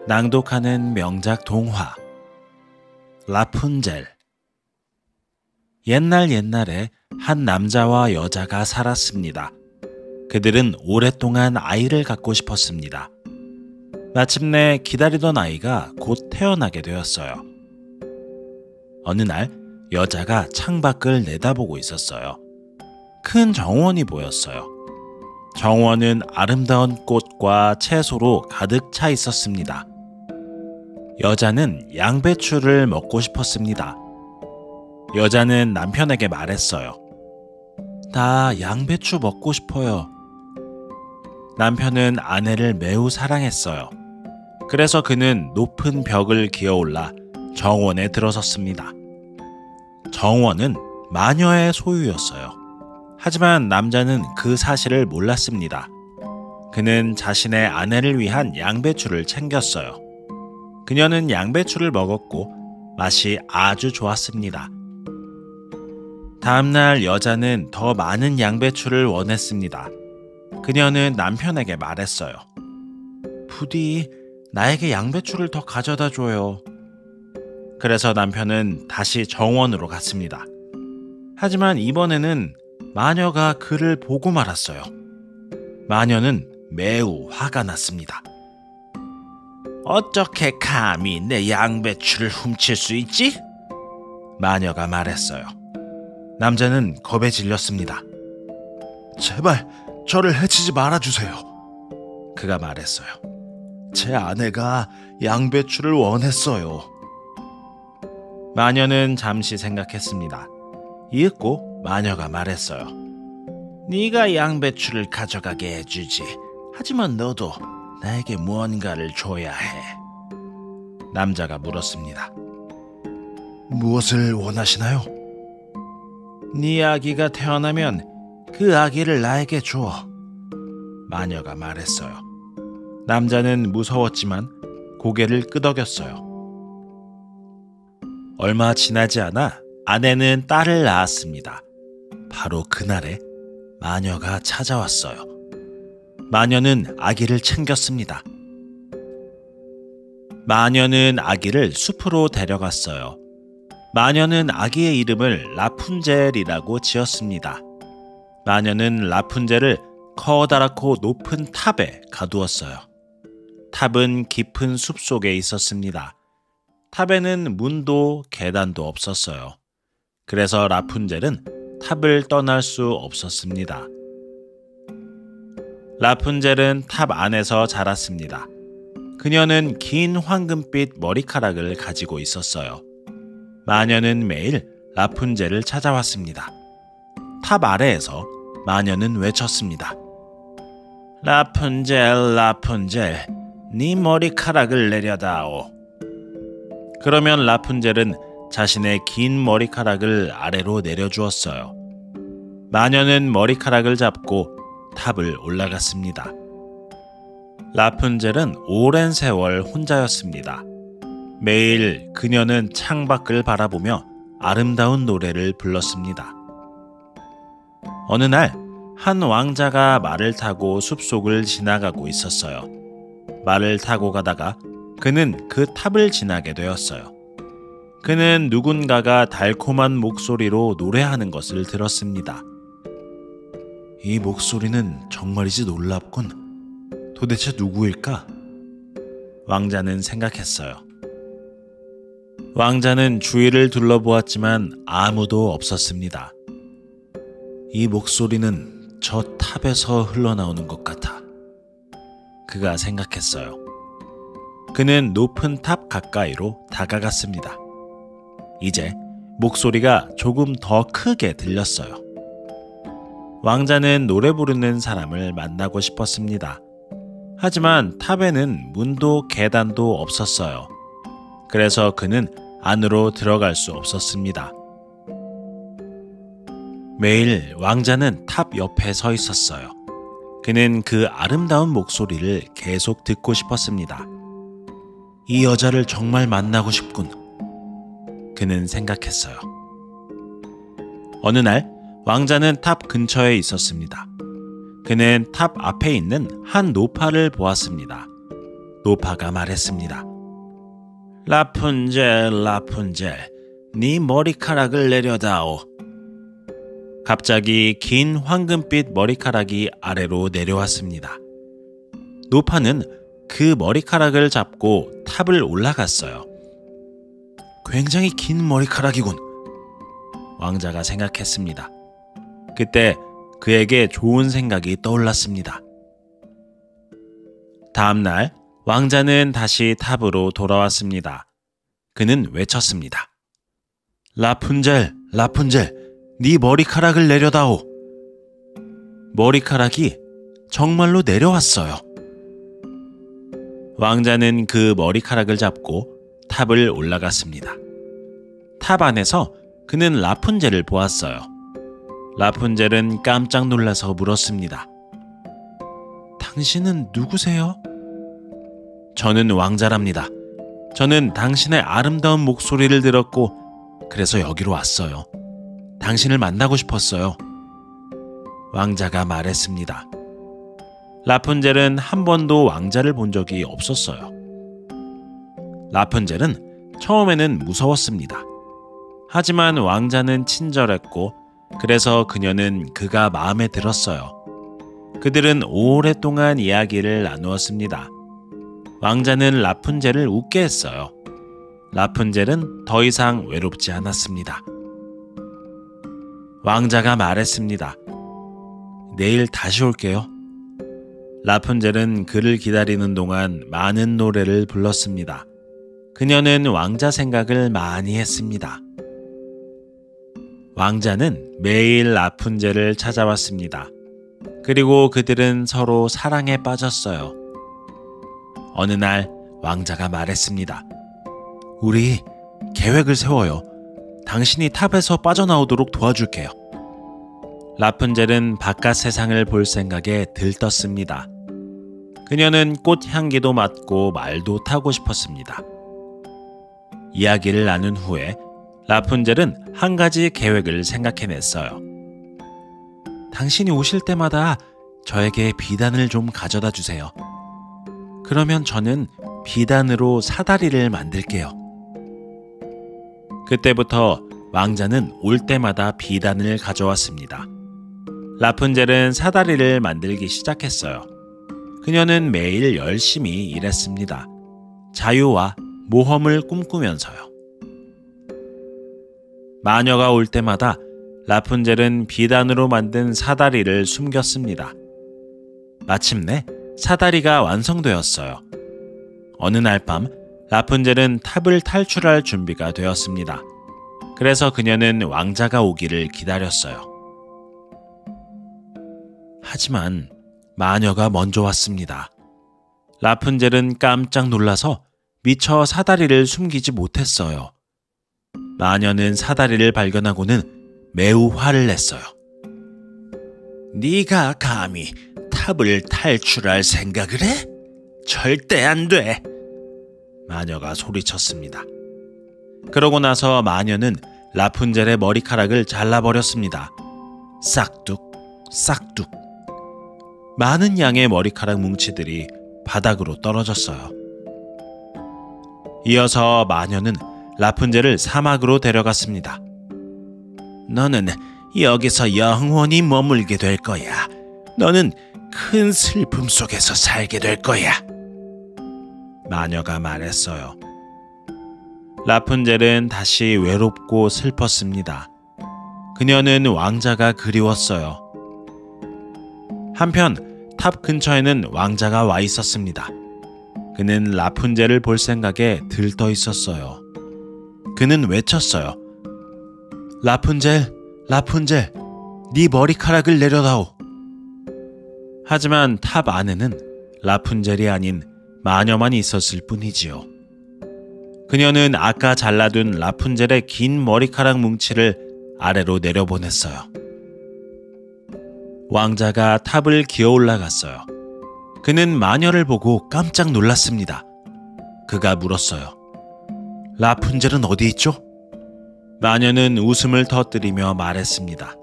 낭독하는 명작 동화 라푼젤. 옛날에 한 남자와 여자가 살았습니다. 그들은 오랫동안 아이를 갖고 싶었습니다. 마침내 기다리던 아이가 곧 태어나게 되었어요. 어느 날 여자가 창밖을 내다보고 있었어요. 큰 정원이 보였어요. 정원은 아름다운 꽃과 채소로 가득 차 있었습니다. 여자는 양배추를 먹고 싶었습니다. 여자는 남편에게 말했어요. 나 양배추 먹고 싶어요. 남편은 아내를 매우 사랑했어요. 그래서 그는 높은 벽을 기어올라 정원에 들어섰습니다. 정원은 마녀의 소유였어요. 하지만 남자는 그 사실을 몰랐습니다. 그는 자신의 아내를 위한 양배추를 챙겼어요. 그녀는 양배추를 먹었고 맛이 아주 좋았습니다. 다음날 여자는 더 많은 양배추를 원했습니다. 그녀는 남편에게 말했어요. 부디 나에게 양배추를 더 가져다 줘요. 그래서 남편은 다시 정원으로 갔습니다. 하지만 이번에는 마녀가 그를 보고 말았어요. 마녀는 매우 화가 났습니다. 어떻게 감히 내 양배추를 훔칠 수 있지? 마녀가 말했어요. 남자는 겁에 질렸습니다. 제발 저를 해치지 말아주세요. 그가 말했어요. 제 아내가 양배추를 원했어요. 마녀는 잠시 생각했습니다. 이윽고 마녀가 말했어요. 네가 양배추를 가져가게 해주지. 하지만 너도 나에게 무언가를 줘야 해. 남자가 물었습니다. 무엇을 원하시나요? 네 아기가 태어나면 그 아기를 나에게 줘. 마녀가 말했어요. 남자는 무서웠지만 고개를 끄덕였어요. 얼마 지나지 않아 아내는 딸을 낳았습니다. 바로 그날에 마녀가 찾아왔어요. 마녀는 아기를 챙겼습니다. 마녀는 아기를 숲으로 데려갔어요. 마녀는 아기의 이름을 라푼젤이라고 지었습니다. 마녀는 라푼젤을 커다랗고 높은 탑에 가두었어요. 탑은 깊은 숲 속에 있었습니다. 탑에는 문도 계단도 없었어요. 그래서 라푼젤은 탑을 떠날 수 없었습니다. 라푼젤은 탑 안에서 자랐습니다. 그녀는 긴 황금빛 머리카락을 가지고 있었어요. 마녀는 매일 라푼젤을 찾아왔습니다. 탑 아래에서 마녀는 외쳤습니다. 라푼젤, 라푼젤, 네 머리카락을 내려다오. 그러면 라푼젤은 자신의 긴 머리카락을 아래로 내려주었어요. 마녀는 머리카락을 잡고 탑을 올라갔습니다. 라푼젤은 오랜 세월 혼자였습니다. 매일 그녀는 창밖을 바라보며 아름다운 노래를 불렀습니다. 어느 날 한 왕자가 말을 타고 숲속을 지나가고 있었어요. 말을 타고 가다가 그는 그 탑을 지나게 되었어요. 그는 누군가가 달콤한 목소리로 노래하는 것을 들었습니다. 이 목소리는 정말이지 놀랍군. 도대체 누구일까? 왕자는 생각했어요. 왕자는 주위를 둘러보았지만 아무도 없었습니다. 이 목소리는 저 탑에서 흘러나오는 것 같아. 그가 생각했어요. 그는 높은 탑 가까이로 다가갔습니다. 이제 목소리가 조금 더 크게 들렸어요. 왕자는 노래 부르는 사람을 만나고 싶었습니다. 하지만 탑에는 문도 계단도 없었어요. 그래서 그는 안으로 들어갈 수 없었습니다. 매일 왕자는 탑 옆에 서 있었어요. 그는 그 아름다운 목소리를 계속 듣고 싶었습니다. 이 여자를 정말 만나고 싶군. 그는 생각했어요. 어느 날 왕자는 탑 근처에 있었습니다. 그는 탑 앞에 있는 한 노파를 보았습니다. 노파가 말했습니다. 라푼젤, 라푼젤, 네 머리카락을 내려다오. 갑자기 긴 황금빛 머리카락이 아래로 내려왔습니다. 노파는 그 머리카락을 잡고 탑을 올라갔어요. 굉장히 긴 머리카락이군. 왕자가 생각했습니다. 그때 그에게 좋은 생각이 떠올랐습니다. 다음 날 왕자는 다시 탑으로 돌아왔습니다. 그는 외쳤습니다. 라푼젤, 라푼젤, 네 머리카락을 내려다오. 머리카락이 정말로 내려왔어요. 왕자는 그 머리카락을 잡고 탑을 올라갔습니다. 탑 안에서 그는 라푼젤을 보았어요. 라푼젤은 깜짝 놀라서 물었습니다. 당신은 누구세요? 저는 왕자랍니다. 저는 당신의 아름다운 목소리를 들었고 그래서 여기로 왔어요. 당신을 만나고 싶었어요. 왕자가 말했습니다. 라푼젤은 한 번도 왕자를 본 적이 없었어요. 라푼젤은 처음에는 무서웠습니다. 하지만 왕자는 친절했고 그래서 그녀는 그가 마음에 들었어요. 그들은 오랫동안 이야기를 나누었습니다. 왕자는 라푼젤을 웃게 했어요. 라푼젤은 더 이상 외롭지 않았습니다. 왕자가 말했습니다. 내일 다시 올게요. 라푼젤은 그를 기다리는 동안 많은 노래를 불렀습니다. 그녀는 왕자 생각을 많이 했습니다. 왕자는 매일 라푼젤을 찾아왔습니다. 그리고 그들은 서로 사랑에 빠졌어요. 어느 날 왕자가 말했습니다. 우리 계획을 세워요. 당신이 탑에서 빠져나오도록 도와줄게요. 라푼젤은 바깥 세상을 볼 생각에 들떴습니다. 그녀는 꽃 향기도 맡고 말도 타고 싶었습니다. 이야기를 나눈 후에 라푼젤은 한 가지 계획을 생각해냈어요. 당신이 오실 때마다 저에게 비단을 좀 가져다 주세요. 그러면 저는 비단으로 사다리를 만들게요. 그때부터 왕자는 올 때마다 비단을 가져왔습니다. 라푼젤은 사다리를 만들기 시작했어요. 그녀는 매일 열심히 일했습니다. 자유와 모험을 꿈꾸면서요. 마녀가 올 때마다 라푼젤은 비단으로 만든 사다리를 숨겼습니다. 마침내 사다리가 완성되었어요. 어느 날 밤 라푼젤은 탑을 탈출할 준비가 되었습니다. 그래서 그녀는 왕자가 오기를 기다렸어요. 하지만 마녀가 먼저 왔습니다. 라푼젤은 깜짝 놀라서 미처 사다리를 숨기지 못했어요. 마녀는 사다리를 발견하고는 매우 화를 냈어요. 네가 감히 탑을 탈출할 생각을 해? 절대 안 돼! 마녀가 소리쳤습니다. 그러고 나서 마녀는 라푼젤의 머리카락을 잘라버렸습니다. 싹둑, 싹둑. 많은 양의 머리카락 뭉치들이 바닥으로 떨어졌어요. 이어서 마녀는 라푼젤을 사막으로 데려갔습니다. 너는 여기서 영원히 머물게 될 거야. 너는 큰 슬픔 속에서 살게 될 거야. 마녀가 말했어요. 라푼젤은 다시 외롭고 슬펐습니다. 그녀는 왕자가 그리웠어요. 한편 탑 근처에는 왕자가 와 있었습니다. 그는 라푼젤을 볼 생각에 들떠 있었어요. 그는 외쳤어요. 라푼젤, 라푼젤, 네 머리카락을 내려다오. 하지만 탑 안에는 라푼젤이 아닌 마녀만 있었을 뿐이지요. 그녀는 아까 잘라둔 라푼젤의 긴 머리카락 뭉치를 아래로 내려보냈어요. 왕자가 탑을 기어 올라갔어요. 그는 마녀를 보고 깜짝 놀랐습니다. 그가 물었어요. 라푼젤은 어디 있죠? 마녀는 웃음을 터뜨리며 말했습니다.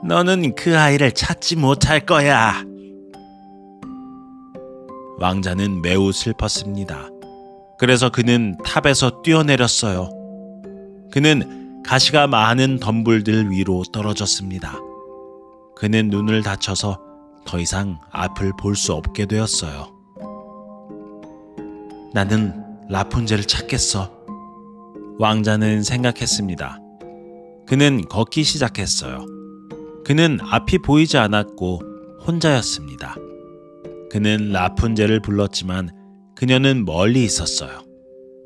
너는 그 아이를 찾지 못할 거야. 왕자는 매우 슬펐습니다. 그래서 그는 탑에서 뛰어내렸어요. 그는 가시가 많은 덤불들 위로 떨어졌습니다. 그는 눈을 다쳐서 더 이상 앞을 볼 수 없게 되었어요. 나는 라푼젤을 찾겠어. 왕자는 생각했습니다. 그는 걷기 시작했어요. 그는 앞이 보이지 않았고 혼자였습니다. 그는 라푼젤을 불렀지만 그녀는 멀리 있었어요.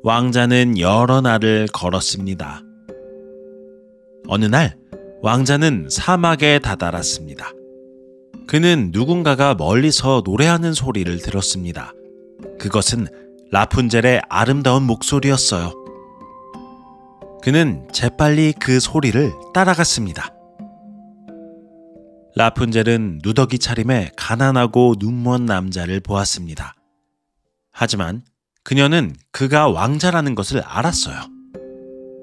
왕자는 여러 날을 걸었습니다. 어느 날 왕자는 사막에 다다랐습니다. 그는 누군가가 멀리서 노래하는 소리를 들었습니다. 그것은 라푼젤의 아름다운 목소리였어요. 그는 재빨리 그 소리를 따라갔습니다. 라푼젤은 누더기 차림의 가난하고 눈먼 남자를 보았습니다. 하지만 그녀는 그가 왕자라는 것을 알았어요.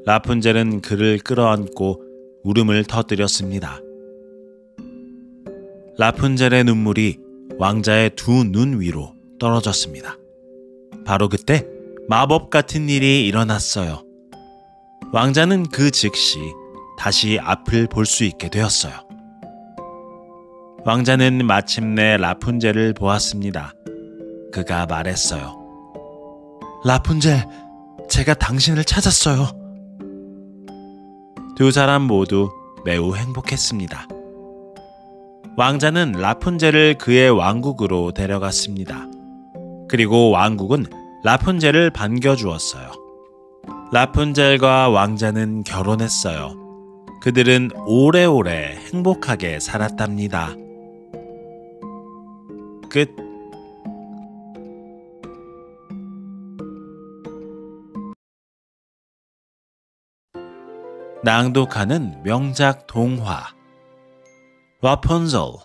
라푼젤은 그를 끌어안고 울음을 터뜨렸습니다. 라푼젤의 눈물이 왕자의 두 눈 위로 떨어졌습니다. 바로 그때 마법 같은 일이 일어났어요. 왕자는 그 즉시 다시 앞을 볼 수 있게 되었어요. 왕자는 마침내 라푼젤을 보았습니다. 그가 말했어요. 라푼젤, 제가 당신을 찾았어요. 두 사람 모두 매우 행복했습니다. 왕자는 라푼젤을 그의 왕국으로 데려갔습니다. 그리고 왕국은 라푼젤을 반겨주었어요. 라푼젤과 왕자는 결혼했어요. 그들은 오래오래 행복하게 살았답니다. 끝. 낭독하는 명작 동화 Rapunzel.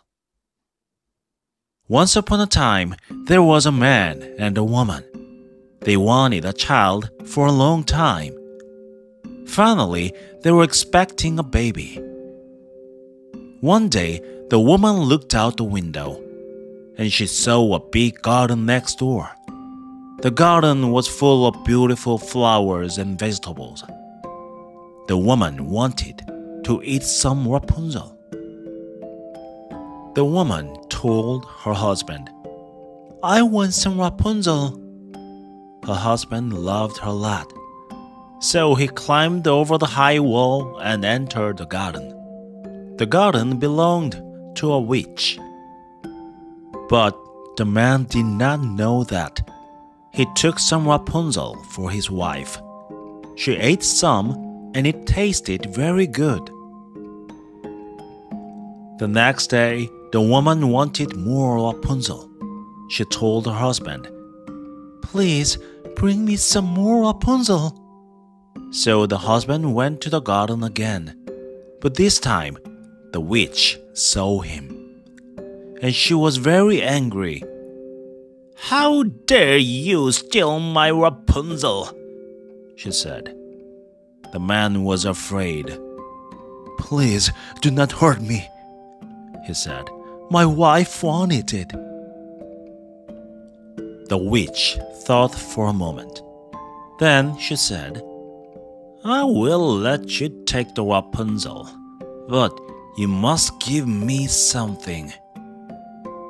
Once upon a time, there was a man and a woman. They wanted a child for a long time. Finally, they were expecting a baby. One day, the woman looked out the window, and she saw a big garden next door. The garden was full of beautiful flowers and vegetables. The woman wanted to eat some Rapunzel. The woman told her husband, "I want some Rapunzel." Her husband loved her a lot, so he climbed over the high wall and entered the garden. The garden belonged to a witch. But the man did not know that. He took some Rapunzel for his wife. She ate some, and it tasted very good. The next day, the woman wanted more Rapunzel. She told her husband, "Please bring me some more Rapunzel." So the husband went to the garden again. But this time, the witch saw him, and she was very angry. "How dare you steal my Rapunzel?" she said. The man was afraid. "Please do not hurt me," he said. "My wife wanted it." The witch thought for a moment. Then she said, "I will let you take the Rapunzel, but you must give me something."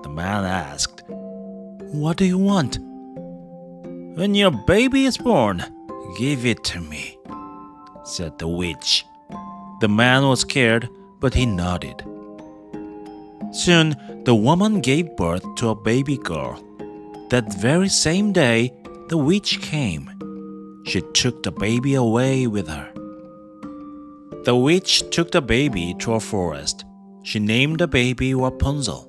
The man asked, "What do you want?" "When your baby is born, give it to me," said the witch. The man was scared, but he nodded. Soon, the woman gave birth to a baby girl. That very same day, the witch came. She took the baby away with her. The witch took the baby to a forest. She named the baby Rapunzel.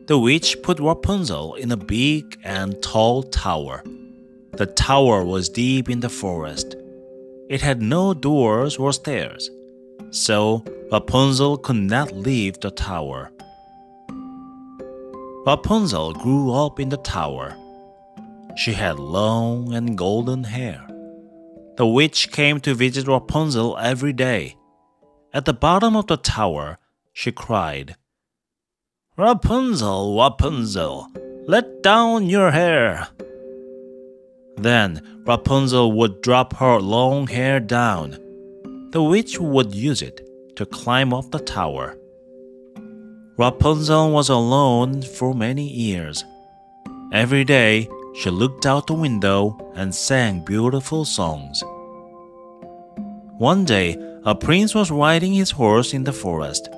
The witch put Rapunzel in a big and tall tower. The tower was deep in the forest. It had no doors or stairs, so Rapunzel could not leave the tower. Rapunzel grew up in the tower. She had long and golden hair. The witch came to visit Rapunzel every day. At the bottom of the tower, she cried, "Rapunzel, Rapunzel, let down your hair." Then Rapunzel would drop her long hair down. The witch would use it to climb up the tower. Rapunzel was alone for many years. Every day, she looked out the window and sang beautiful songs. One day, a prince was riding his horse in the forest.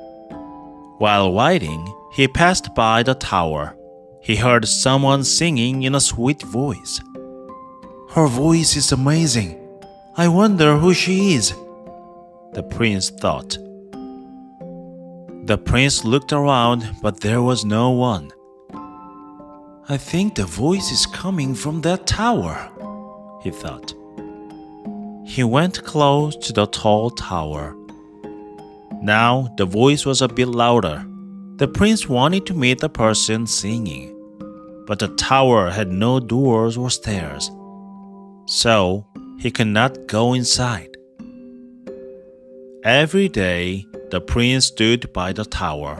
While riding, he passed by the tower. He heard someone singing in a sweet voice. "Her voice is amazing. I wonder who she is," the prince thought. The prince looked around, but there was no one. "I think the voice is coming from that tower," he thought. He went close to the tall tower. Now the voice was a bit louder. The prince wanted to meet the person singing, but the tower had no doors or stairs, so he could not go inside. Every day, the prince stood by the tower.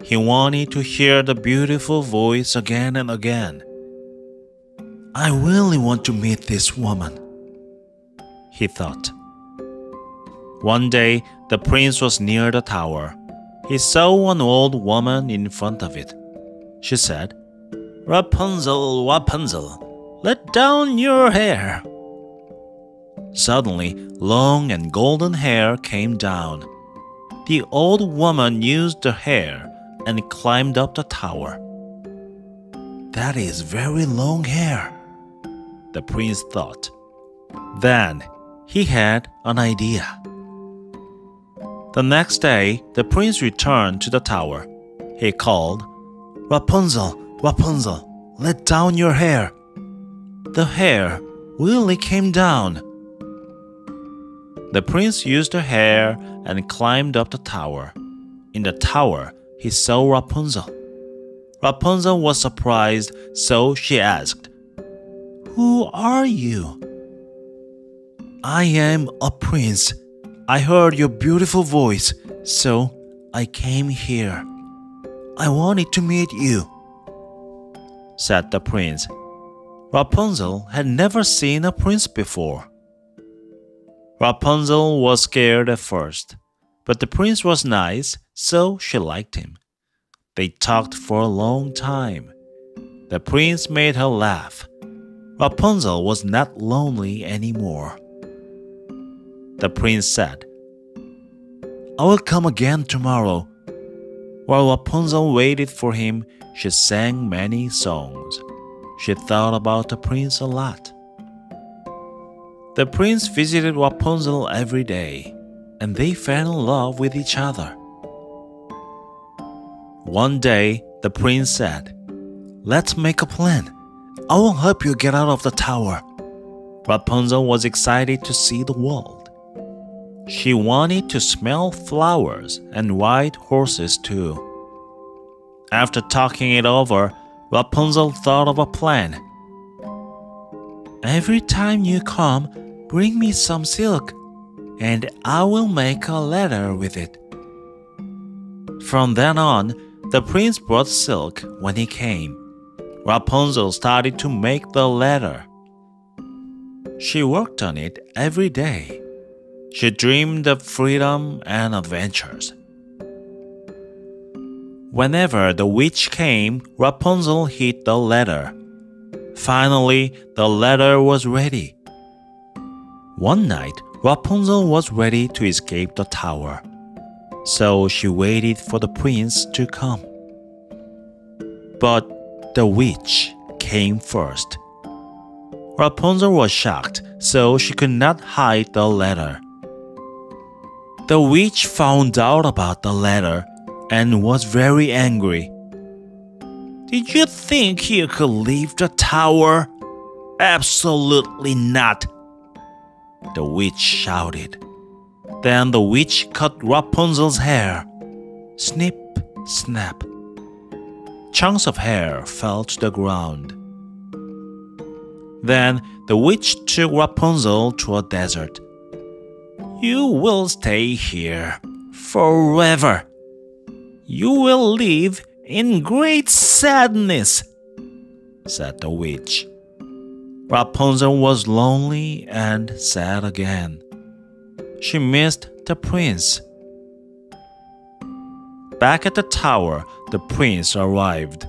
He wanted to hear the beautiful voice again and again. "I really want to meet this woman," he thought. One day, the prince was near the tower. He saw an old woman in front of it. She said, "Rapunzel, Rapunzel, let down your hair." Suddenly, long and golden hair came down. The old woman used the hair and climbed up the tower. "That is very long hair," the prince thought. Then he had an idea. The next day, the prince returned to the tower. He called, "Rapunzel, Rapunzel, let down your hair." The hair really came down. The prince used the hair and climbed up the tower. In the tower, he saw Rapunzel. Rapunzel was surprised, so she asked, "Who are you?" "I am a prince. I heard your beautiful voice, so I came here. I wanted to meet you," said the prince. Rapunzel had never seen a prince before. Rapunzel was scared at first, but the prince was nice, so she liked him. They talked for a long time. The prince made her laugh. Rapunzel was not lonely anymore. The prince said, "I will come again tomorrow." While Rapunzel waited for him, she sang many songs. She thought about the prince a lot. The prince visited Rapunzel every day, and they fell in love with each other. One day, the prince said, "Let's make a plan. I will help you get out of the tower." Rapunzel was excited to see the world. She wanted to smell flowers and ride horses too. After talking it over, Rapunzel thought of a plan. "Every time you come, bring me some silk, and I will make a letter with it." From then on, the prince brought silk when he came. Rapunzel started to make the letter. She worked on it every day. She dreamed of freedom and adventures. Whenever the witch came, Rapunzel hid the letter. Finally, the letter was ready. One night, Rapunzel was ready to escape the tower. So she waited for the prince to come. But the witch came first. Rapunzel was shocked, so she could not hide the letter. The witch found out about the letter and was very angry. "Did you think you could leave the tower? Absolutely not!" the witch shouted. Then the witch cut Rapunzel's hair. Snip, snap. Chunks of hair fell to the ground. Then the witch took Rapunzel to a desert. "You will stay here forever. You will live in great sadness," said the witch. Rapunzel was lonely and sad again. She missed the prince. Back at the tower, the prince arrived.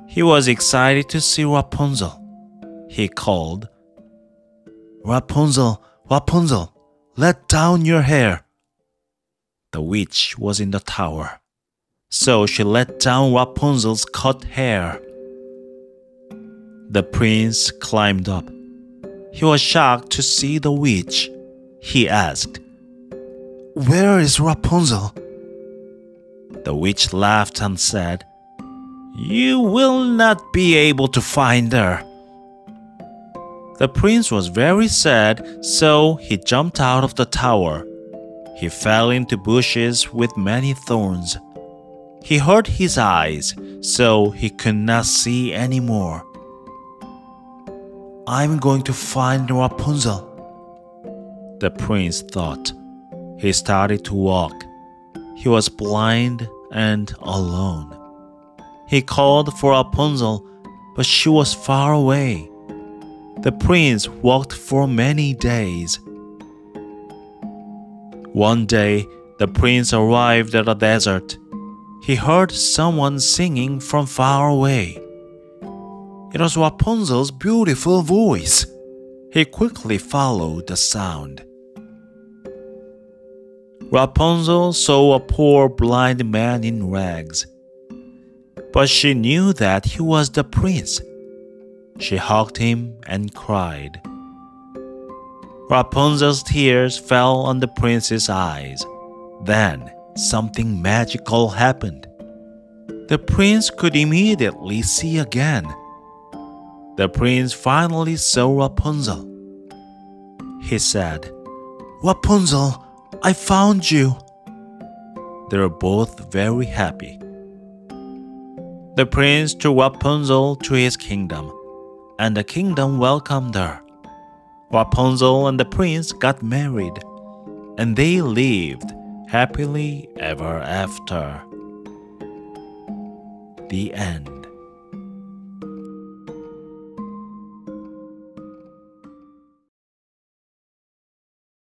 He was excited to see Rapunzel. He called, "Rapunzel, Rapunzel, let down your hair." The witch was in the tower, so she let down Rapunzel's cut hair. The prince climbed up. He was shocked to see the witch. He asked, "Where is Rapunzel?" The witch laughed and said, "You will not be able to find her." The prince was very sad, so he jumped out of the tower. He fell into bushes with many thorns. He hurt his eyes, so he could not see anymore. "I'm going to find Rapunzel," the prince thought. He started to walk. He was blind and alone. He called for Rapunzel, but she was far away. The prince walked for many days. One day, the prince arrived at a desert. He heard someone singing from far away. It was Rapunzel's beautiful voice. He quickly followed the sound. Rapunzel saw a poor blind man in rags, but she knew that he was the prince. She hugged him and cried. Rapunzel's tears fell on the prince's eyes. Then something magical happened. The prince could immediately see again. The prince finally saw Rapunzel. He said, "Rapunzel, I found you." They were both very happy. The prince took Rapunzel to his kingdom, and the kingdom welcomed her. Rapunzel and the prince got married, and they lived happily ever after. The end.